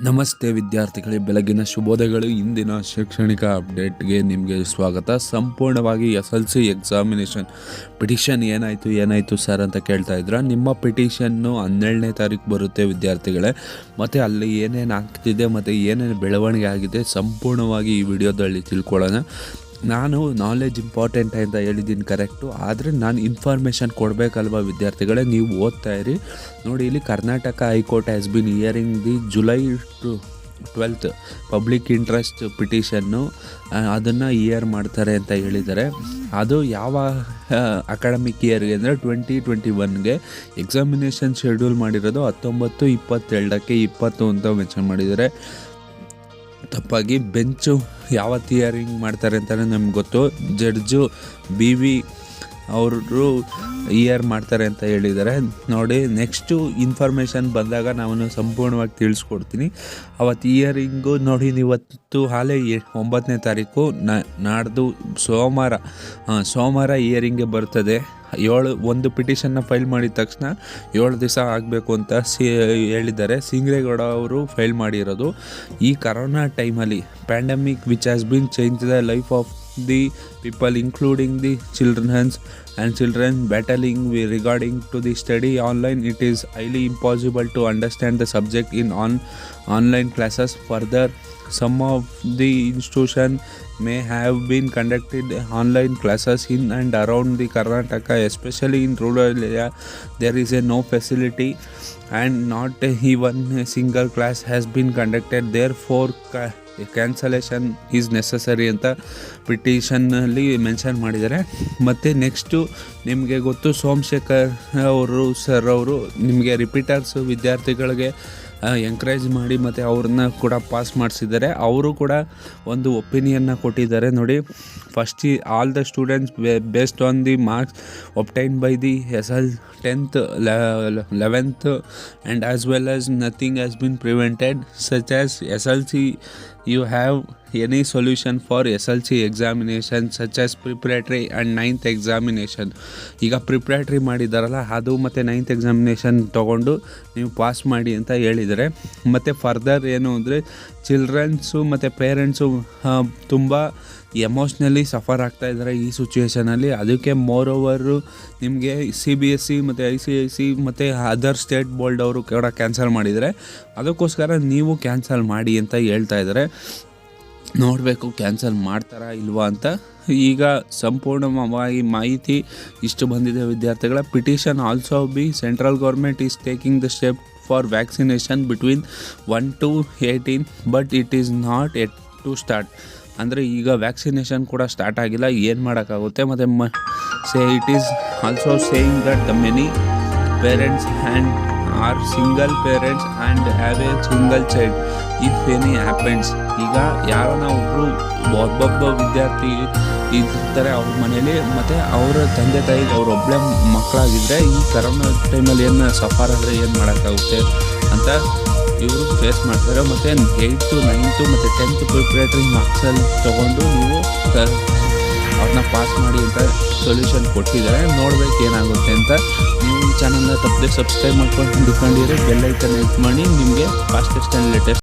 ನಮಸ್ತೆ ವಿದ್ಯಾರ್ಥಿಗಳೇ, ಬೆಳಗಿನ ಶುಭೋದಯಗಳು. ಇಂದಿನ ಶೈಕ್ಷಣಿಕ ಅಪ್ಡೇಟ್ಗೆ ನಿಮಗೆ ಸ್ವಾಗತ. ಸಂಪೂರ್ಣವಾಗಿ SSLC ಎಕ್ಸಾಮಿನೇಷನ್ ಪಿಟಿಷನ್ ಏನಾಯಿತು ಸರ್ ಅಂತ ಕೇಳ್ತಾ ಇದ್ರ. ನಿಮ್ಮ ಪಿಟಿಷನ್ನು 12ನೇ ತಾರೀಕು ಬರುತ್ತೆ ವಿದ್ಯಾರ್ಥಿಗಳೇ. ಮತ್ತು ಅಲ್ಲಿ ಏನೇನು ಆಗ್ತಿದೆ ಮತ್ತು ಏನೇನು ಬೆಳವಣಿಗೆ ಆಗಿದೆ ಸಂಪೂರ್ಣವಾಗಿ ಈ ವಿಡಿಯೋದಲ್ಲಿ ತಿಳ್ಕೊಳ್ಳೋಣ. ನಾನು ನಾಲೆಜ್ ಇಂಪಾರ್ಟೆಂಟ್ ಅಂತ ಹೇಳಿದ್ದೀನಿ ಕರೆಕ್ಟು, ಆದರೆ ನಾನು ಇನ್ಫಾರ್ಮೇಷನ್ ಕೊಡಬೇಕಲ್ವ ವಿದ್ಯಾರ್ಥಿಗಳೇ. ನೀವು ಓದ್ತಾ ಇರಿ. ನೋಡಿ, ಇಲ್ಲಿ Karnataka high court has been hearing the July 12th public interest petition, ಅದನ್ನು ಹಿಯರ್ ಮಾಡ್ತಾರೆ ಅಂತ ಹೇಳಿದ್ದಾರೆ. ಅದು ಯಾವ ಅಕಾಡೆಮಿಕ್ ಇಯರ್ಗೆ ಅಂದರೆ 2021ಗೆ. ಎಕ್ಸಾಮಿನೇಷನ್ ಶೆಡ್ಯೂಲ್ ಮಾಡಿರೋದು 19-22ಕ್ಕೆ 20 ಅಂತ ಮೆನ್ಷನ್ ಮಾಡಿದ್ದಾರೆ. ತಪ್ಪಾಗಿ ಬೆಂಚು ಯಾವತ್ತು ಹಿಯರಿಂಗ್ ಮಾಡ್ತಾರೆ ಅಂತಲೇ ನಮ್ಗೆ ಗೊತ್ತು. ಜಡ್ಜು BV ಅವರು ಹಿಯರ್ ಮಾಡ್ತಾರೆ ಅಂತ ಹೇಳಿದ್ದಾರೆ. ನೋಡಿ, ನೆಕ್ಸ್ಟು ಇನ್ಫಾರ್ಮೇಷನ್ ಬಂದಾಗ ನಾನು ಸಂಪೂರ್ಣವಾಗಿ ತಿಳಿಸ್ಕೊಡ್ತೀನಿ. ಅವತ್ತು ಹಿಯರಿಂಗು ನೋಡಿ, ಇವತ್ತು ಹಾಲೇ 9ನೇ ತಾರೀಕು, ನಾಡ್ದು ಸೋಮವಾರ ಹಿಯರಿಂಗ್ಗೆ ಬರ್ತದೆ. ಒಂದು ಪಿಟಿಷನ್ನ ಫೈಲ್ ಮಾಡಿದ ತಕ್ಷಣ 7 ದಿವಸ ಆಗಬೇಕು ಅಂತ ಹೇಳಿದ್ದಾರೆ. ಸಿಂಗ್ರೇಗೌಡ ಅವರು ಫೈಲ್ ಮಾಡಿರೋದು. ಈ ಕರೋನಾ ಟೈಮಲ್ಲಿ pandemic which has been change the life of the people including the children battling regarding to the study online, it is highly impossible to understand the subject in online classes. Further, some of the institution may have been conducted online classes in and around the Karnataka, especially in rural area. There is no facility and not even a single class has been conducted. Therefore cancellation is necessary ಅಂತ ಪಿಟಿಷನ್ನಲ್ಲಿ mention ಮಾಡಿದ್ದಾರೆ. ಮತ್ತು next ನಿಮಗೆ ಗೊತ್ತು, Somashekar sir ಅವರು ನಿಮಗೆ ರಿಪೀಟರ್ಸು ವಿದ್ಯಾರ್ಥಿಗಳಿಗೆ encourage ಮಾಡಿ ಮತ್ತು ಅವ್ರನ್ನ ಕೂಡ ಪಾಸ್ ಮಾಡಿಸಿದ್ದಾರೆ. ಅವರು ಕೂಡ ಒಂದು ಒಪಿನಿಯನ್ನ ಕೊಟ್ಟಿದ್ದಾರೆ. ನೋಡಿ, first all the students based on the marks obtained by the 10th, 11th and as well as nothing has been prevented, such as SLC. You have any solution for SLC examination such as preparatory and 9th examination. ಈಗ preparatory ಮಾಡಿದಾರಲ್ಲ, ಅದು ಮತ್ತು 9th examination ತೊಗೊಂಡು ನೀವು pass ಮಾಡಿ ಅಂತ ಹೇಳಿದರೆ. ಮತ್ತು ಫರ್ದರ್ ಏನು ಅಂದರೆ, ಚಿಲ್ಡ್ರನ್ಸು ಮತ್ತು ಪೇರೆಂಟ್ಸು ತುಂಬ ಎಮೋಷ್ನಲಿ ಸಫರ್ ಆಗ್ತಾ ಇದ್ದಾರೆ ಈ ಸಿಚುವೇಷನಲ್ಲಿ. ಅದಕ್ಕೆ ಮೋರ್ ಓವರು ನಿಮಗೆ CBSE ಮತ್ತು ICIC ಮತ್ತು ಅದರ್ ಸ್ಟೇಟ್ ಬೋರ್ಡ್ ಅವರು ಕೂಡ ಕ್ಯಾನ್ಸಲ್ ಮಾಡಿದರೆ. ಅದಕ್ಕೋಸ್ಕರ ನೀವು ಕ್ಯಾನ್ಸಲ್ ಮಾಡಿ ಅಂತ ಹೇಳ್ತಾ ಇದ್ದಾರೆ. ನೋಡಬೇಕು ಕ್ಯಾನ್ಸಲ್ ಮಾಡ್ತಾರಾ ಇಲ್ವಾ ಅಂತ. ಈಗ ಸಂಪೂರ್ಣವಾಗಿ ಮಾಹಿತಿ ಇಷ್ಟು ಬಂದಿದೆ ವಿದ್ಯಾರ್ಥಿಗಳ. Petition also be central government is taking the step for vaccination between 1 to 18 but it is not yet to start. ಅಂದರೆ ಈಗ ವ್ಯಾಕ್ಸಿನೇಷನ್ ಕೂಡ ಸ್ಟಾರ್ಟ್ ಆಗಿಲ್ಲ, ಏನು ಮಾಡೋಕ್ಕಾಗುತ್ತೆ. ಮತ್ತು it is also saying that the many parents and are single parents and have a single child if any happens. ಈಗ ಯಾರನ್ನ ಒಬ್ಬೊಬ್ಬ ವಿದ್ಯಾರ್ಥಿ ಇರ್ತಾರೆ ಅವ್ರ ಮನೇಲಿ, ಮತ್ತು ಅವರ ತಂದೆ ತಾಯಿಗೆ ಅವರೊಬ್ಬಳೇ ಮಕ್ಕಳಾಗಿದ್ದರೆ ಈ ಕರೋನಾ ಟೈಮಲ್ಲಿ ಏನು ಸಫರ್ ಆದರೆ ಏನು ಮಾಡೋಕ್ಕಾಗುತ್ತೆ ಅಂತ ಇವರು ಫೇಸ್ ಮಾಡ್ತಾರೆ. ಮತ್ತು 8th, 9th ಮತ್ತು 10th ಪ್ರಿಪ್ರೇಟರಿ ಮಾರ್ಕ್ಸಲ್ಲಿ ತೊಗೊಂಡು ನೀವು ಅವ್ರನ್ನ ಪಾಸ್ ಮಾಡಿ ಅಂತ ಸೊಲ್ಯೂಷನ್ ಕೊಟ್ಟಿದ್ದಾರೆ. ನೋಡ್ಬೇಕು ಏನಾಗುತ್ತೆ ಅಂತ. ನೀವು ಈ ಚಾನಲ್ನ ತಪ್ಪದೆ ಸಬ್ಸ್ಕ್ರೈಬ್ ಮಾಡ್ಕೊಂಡು ಹಿಡ್ಕೊಂಡಿರಿ, ಬೆಲ್ ಐಕನ್ ಕ್ಲಿಕ್ ಮಾಡಿ. ನಿಮಗೆ ಫಾಸ್ಟೆಸ್ಟ್ ಆ್ಯಂಡ್ ಲೇಟೆಸ್ಟ್